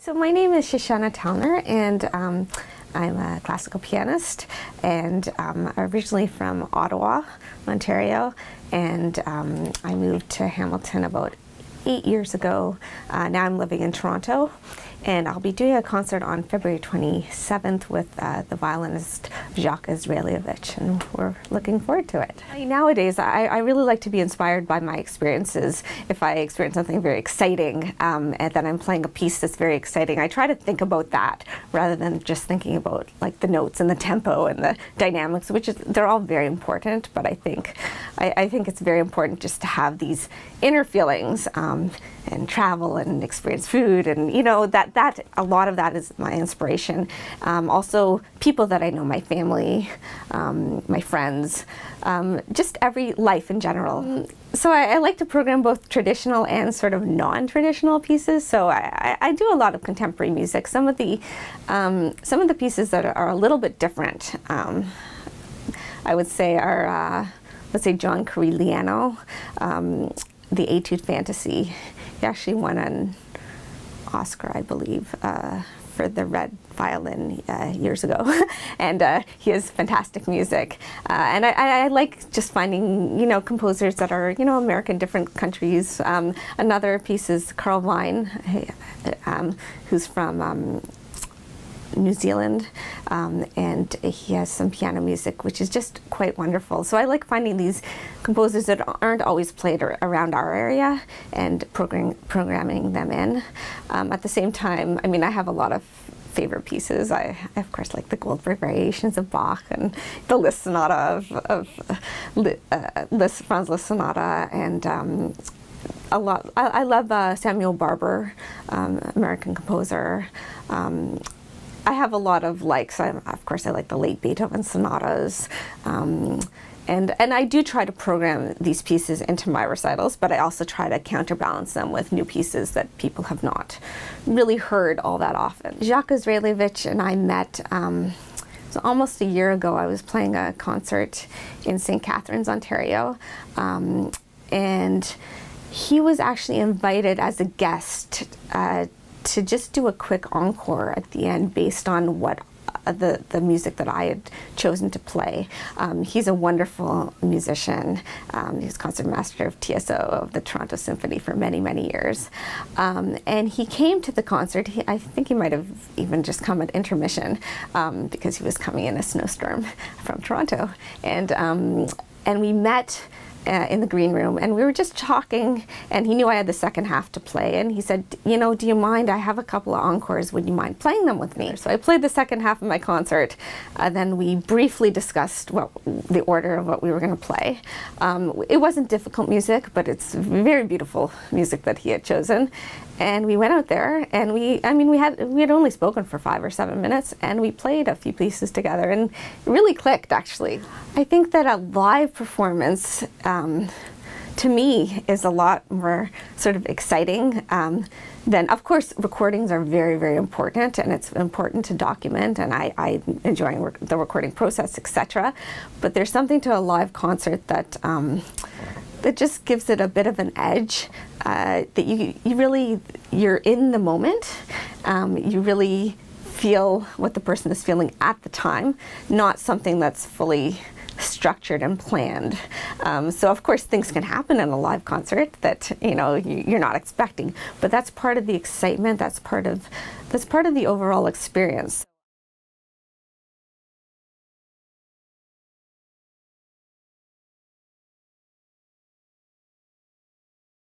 So my name is Shoshana Telner, and I'm a classical pianist, and originally from Ottawa, Ontario, and I moved to Hamilton about 8 years ago. Now I'm living in Toronto, and I'll be doing a concert on February 27th with the violinist Jacques Israelievitch, and we're looking forward to it. Nowadays, I really like to be inspired by my experiences. If I experience something very exciting, and then I'm playing a piece that's very exciting, I try to think about that rather than just thinking about like the notes and the tempo and the dynamics, they're all very important, but I think it's very important just to have these inner feelings and travel and experience food, and that a lot of that is my inspiration. Also people that I know, my family, my friends, just every life in general. So I like to program both traditional and sort of non-traditional pieces. So I do a lot of contemporary music. Some of the pieces that are a little bit different, I would say, are let's say John Corigliano, the Etude Fantasy. He actually won an Oscar, I believe, for the red violin years ago, and he has fantastic music. And I like just finding composers that are American, different countries. Another piece is Carl Vine, who's from New Zealand, and he has some piano music which is just quite wonderful. So I like finding these composers that aren't always played around our area and programming them in. At the same time, I mean, I have a lot of favorite pieces. I of course like the Goldberg Variations of Bach and the Liszt Sonata of Franz Liszt Sonata, and a lot. I love Samuel Barber, American composer. I have a lot of likes. Of course, I like the late Beethoven sonatas, and I do try to program these pieces into my recitals, but I also try to counterbalance them with new pieces that people have not really heard all that often. Jacques Israelievitch and I met so almost a year ago. I was playing a concert in St. Catharines, Ontario, and he was actually invited as a guest to just do a quick encore at the end based on what the music that I had chosen to play. He's a wonderful musician. He was concertmaster of TSO of the Toronto Symphony for many, many years. And he came to the concert. I think he might have even just come at intermission because he was coming in a snowstorm from Toronto. And we met in the green room, and we were just talking, and he knew I had the second half to play, and he said, do you mind, I have a couple of encores, would you mind playing them with me? So I played the second half of my concert, then we briefly discussed the order of what we were going to play. It wasn't difficult music, but it's very beautiful music that he had chosen, and we went out there, and we had only spoken for 5 or 7 minutes, and we played a few pieces together, and it really clicked, actually. I think that a live performance to me is a lot more sort of exciting than, of course, recordings are very, very important, and it's important to document, and I enjoy the recording process, etc. But there's something to a live concert that that just gives it a bit of an edge, that you're in the moment, you really feel what the person is feeling at the time, not something that's fully structured and planned. So of course things can happen in a live concert that you're not expecting, but that's part of the excitement, that's part of the overall experience.